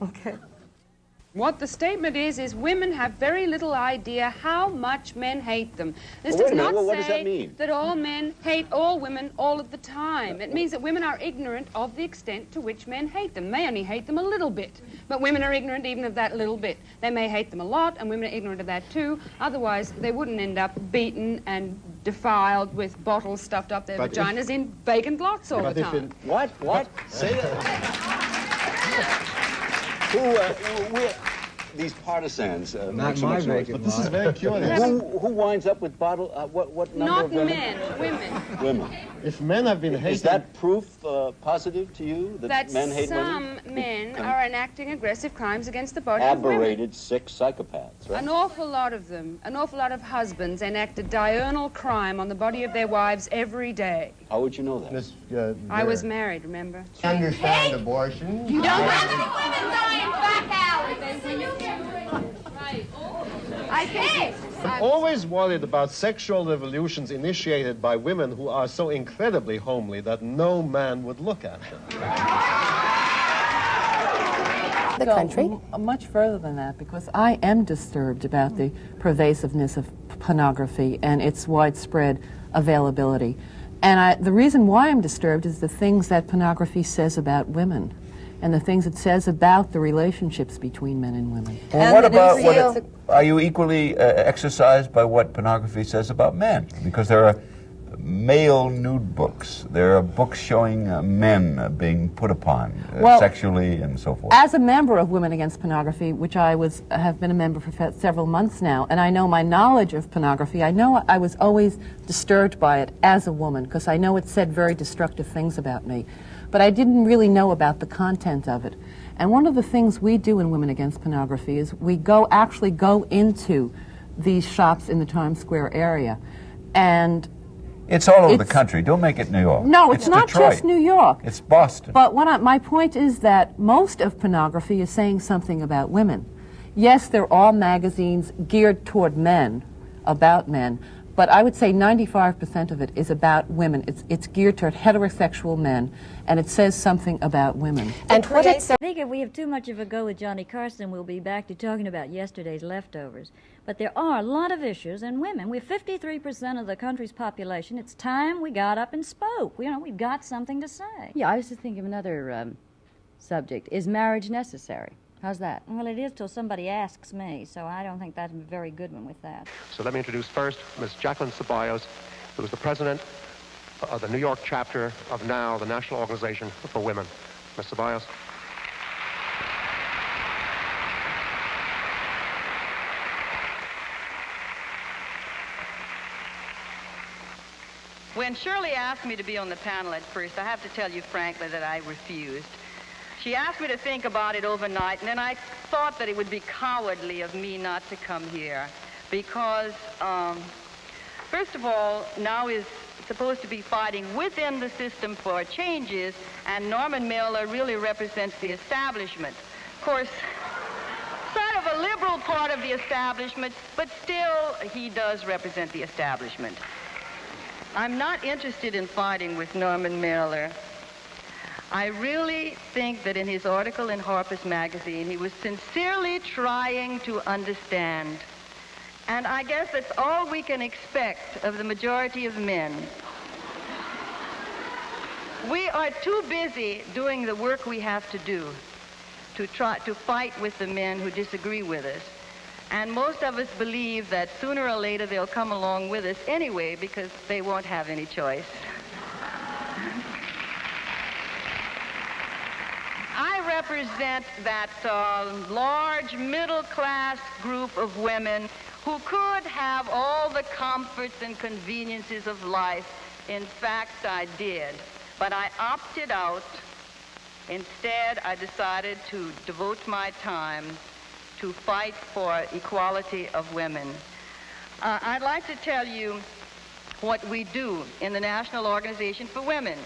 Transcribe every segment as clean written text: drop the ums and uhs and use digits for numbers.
Okay. What the statement is women have very little idea how much men hate them. This Well, does not what say does that mean? that all men hate all women all of the time. It means that women are ignorant of the extent to which men hate them. They only hate them a little bit, but women are ignorant even of that little bit. They may hate them a lot, and women are ignorant of that too. Otherwise, they wouldn't end up beaten and defiled with bottles stuffed up their vaginas in vacant lots all the time. What? Say that. These partisans make so much noise. But this is very curious. Who winds up with bottle? What number Not of women? men, women. Women. If men have been hated... Is that proof positive to you that men hate women? Some men are enacting aggressive crimes against the body of women. Aberrated, sick psychopaths, right? An awful lot of them, an awful lot of husbands enact a diurnal crime on the body of their wives every day. How would you know that? I was married, remember? Understand abortion. You don't want women dying back alleys. I think. I'm always worried about sexual revolutions initiated by women who are so incredibly homely that no man would look at them. The country? Much further than that, because I am disturbed about the pervasiveness of pornography and its widespread availability. And the reason why I'm disturbed is the things that pornography says about women and the things it says about the relationships between men and women. Well, what about, are you equally exercised by what pornography says about men? Because there are male nude books. There are books showing men being put upon sexually and so forth. As a member of Women Against Pornography, which I have been a member for several months now, and I know my knowledge of pornography, I know I was always disturbed by it as a woman, because I know it said very destructive things about me. But I didn't really know about the content of it. And one of the things we do in Women Against Pornography is we actually go into these shops in the Times Square area. And it's all over the country. Don't make it New York. No, it's not Detroit. just New York. It's Boston. But my point is that most of pornography is saying something about women. Yes, there are magazines geared toward men, about men, but I would say 95% of it is about women. It's geared toward heterosexual men, and it says something about women. And what it says... I think if we have too much of a go with Johnny Carson, we'll be back to talking about yesterday's leftovers. But there are a lot of issues, and women, we're 53% of the country's population. It's time we got up and spoke. You know, we've got something to say. Yeah, I was just thinking of another subject. Is marriage necessary? How's that? Well, it is till somebody asks me, so I don't think that's a very good one with that. So let me introduce first Ms. Jacqueline Ceballos, who is the president of the New York chapter of NOW, the National Organization for Women. Ms. Ceballos. When Shirley asked me to be on the panel at first, I have to tell you frankly that I refused. She asked me to think about it overnight, and then I thought that it would be cowardly of me not to come here because, first of all, NOW is supposed to be fighting within the system for changes, and Norman Mailer really represents the establishment. Of course, sort of a liberal part of the establishment, but still he does represent the establishment. I'm not interested in fighting with Norman Mailer. I really think that in his article in Harper's Magazine, he was sincerely trying to understand. And I guess that's all we can expect of the majority of men. We are too busy doing the work we have to do to try to fight with the men who disagree with us. And most of us believe that sooner or later they'll come along with us anyway because they won't have any choice. I represent that large middle-class group of women who could have all the comforts and conveniences of life. In fact, I did. But I opted out. Instead, I decided to devote my time to fight for equality of women. I'd like to tell you what we do in the National Organization for Women.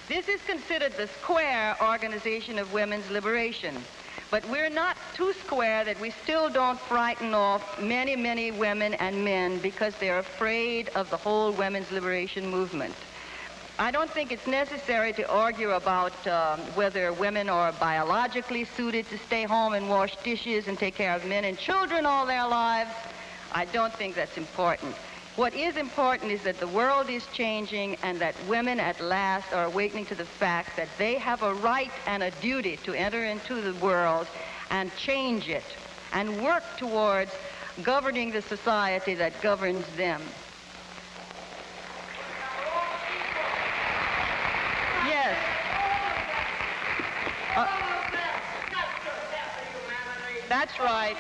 This is considered the square organization of women's liberation. But we're not too square that we still don't frighten off many, many women and men because they're afraid of the whole women's liberation movement. I don't think it's necessary to argue about whether women are biologically suited to stay home and wash dishes and take care of men and children all their lives. I don't think that's important. What is important is that the world is changing and that women at last are awakening to the fact that they have a right and a duty to enter into the world and change it and work towards governing the society that governs them. Yes. That's right.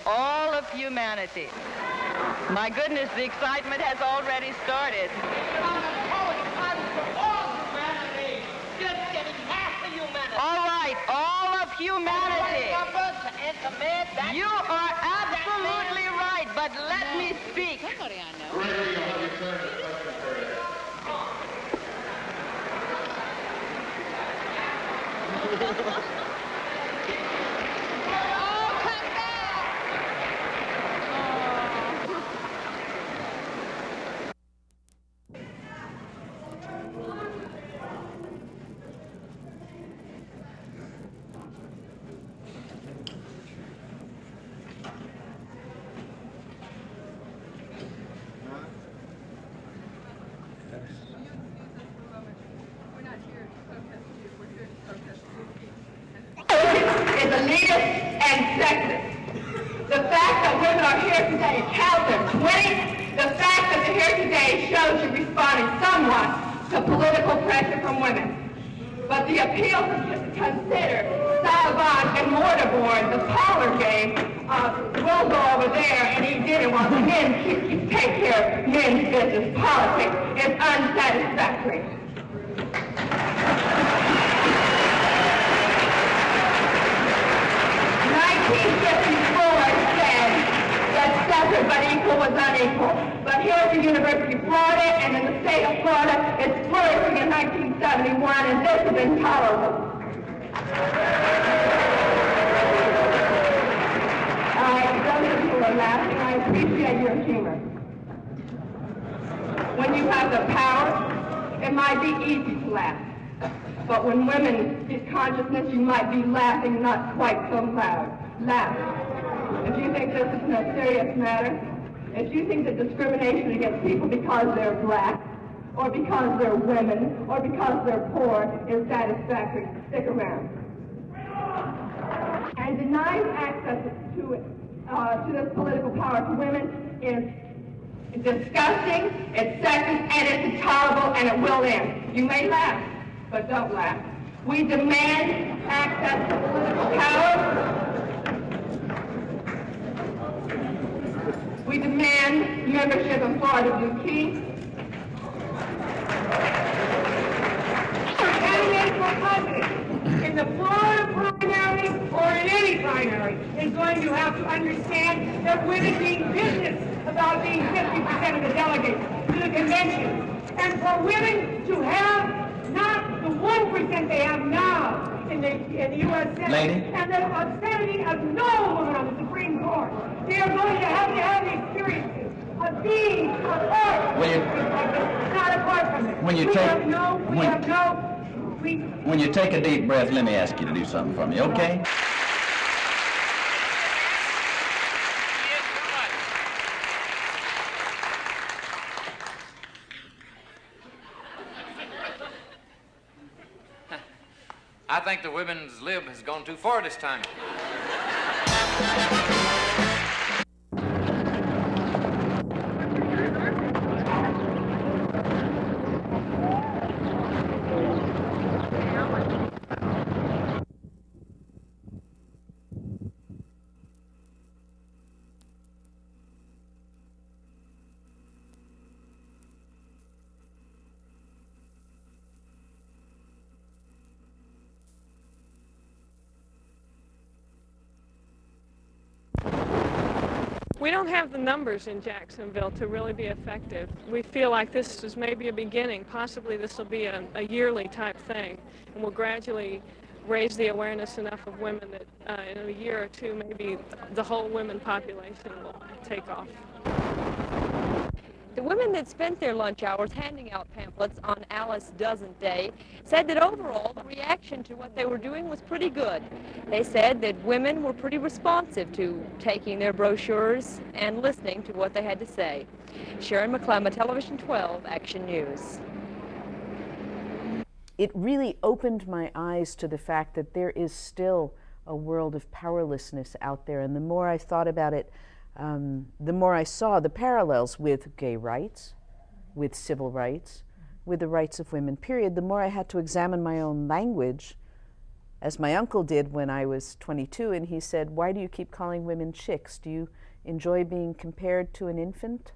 All of humanity. My goodness, the excitement has already started. All right, all of humanity. You are absolutely right, but let me speak. Somebody I know. Is elitist and sexist. The fact that women are here today counts as 20. The fact that they're here today shows you're responding somewhat to political pressure from women. But the appeal to consider Salvage and Mortarboard, the parlor game, will go over there, and he did it while the men take care of men's business politics. It's unsatisfactory. 1954 said that separate but equal was unequal. But here at the University of Florida and in the state of Florida, it's flourishing in 1971, and this is intolerable. Those of you who are laughing, I appreciate your humor. When you have the power, it might be easy to laugh. But when women get consciousness, you might be laughing not quite so loud. Laugh. If you think this is a serious matter, if you think that discrimination against people because they're black, or because they're women, or because they're poor is satisfactory, stick around. And denying access to this political power to women is disgusting, it's sexist, and it's intolerable, and it will end. You may laugh, but don't laugh. We demand access to political power. We demand membership in Florida Blue Key. Candidates for president in the Florida primary or in any primary is going to have to understand that women mean business about being 50% of the delegates to the convention. And for women to have not the 1% they have now in the U.S. Senate, and the obscenity of no woman on the Supreme Court, they are going to have the experiences of being apart, not apart from it. When you take a deep breath, let me ask you to do something for me, okay? I think the women's lib has gone too far this time. We don't have the numbers in Jacksonville to really be effective. We feel like this is maybe a beginning. Possibly this will be a yearly type thing, and we'll gradually raise the awareness enough of women that in a year or two maybe the whole women population will take off. The women that spent their lunch hours handing out pamphlets on Alice Doesn't Day said that overall the reaction to what they were doing was pretty good. They said that women were pretty responsive to taking their brochures and listening to what they had to say. Sharon McClellan, Television 12, Action News. It really opened my eyes to the fact that there is still a world of powerlessness out there, and the more I thought about it, the more I saw the parallels with gay rights, with civil rights, with the rights of women, period, the more I had to examine my own language, as my uncle did when I was 22, and he said, "Why do you keep calling women chicks? Do you enjoy being compared to an infant?"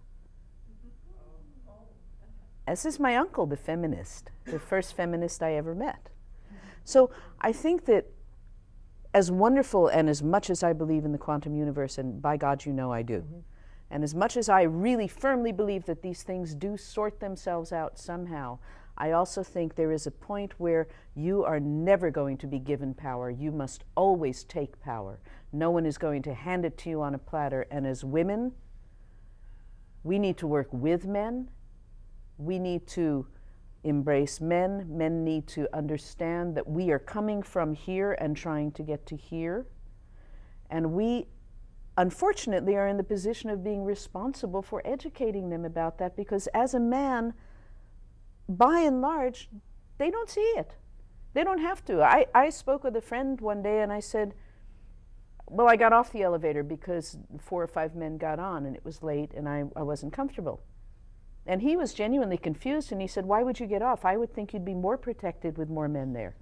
This is my uncle, the feminist, the first feminist I ever met. So I think that as wonderful and as much as I believe in the quantum universe, and by God you know I do, and as much as I really firmly believe that these things do sort themselves out somehow, I also think there is a point where you are never going to be given power. You must always take power. No one is going to hand it to you on a platter. And as women, we need to work with men. We need to embrace men. Men need to understand that we are coming from here and trying to get to here. And we, unfortunately, are in the position of being responsible for educating them about that, because as a man, by and large, they don't see it. They don't have to. I spoke with a friend one day and I said, well, I got off the elevator because 4 or 5 men got on and it was late and I wasn't comfortable. And he was genuinely confused and he said, why would you get off? I would think you'd be more protected with more men there.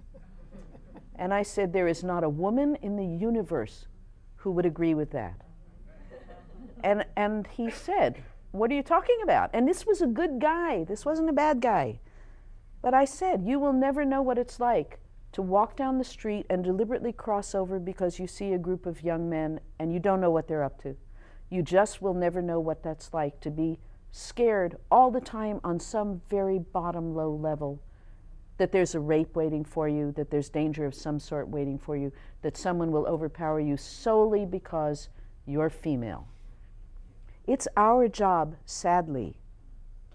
And I said, there is not a woman in the universe who would agree with that. And he said, what are you talking about? And this was a good guy. This wasn't a bad guy. But I said, you will never know what it's like to walk down the street and deliberately cross over because you see a group of young men and you don't know what they're up to. You just will never know what that's like to be scared all the time on some very bottom low level that there's a rape waiting for you, that there's danger of some sort waiting for you, that someone will overpower you solely because you're female. It's our job, sadly,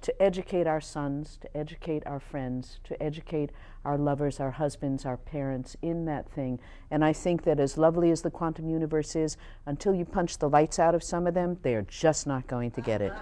to educate our sons, to educate our friends, to educate our lovers, our husbands, our parents in that thing. And I think that as lovely as the quantum universe is, until you punch the lights out of some of them, they're just not going to get it.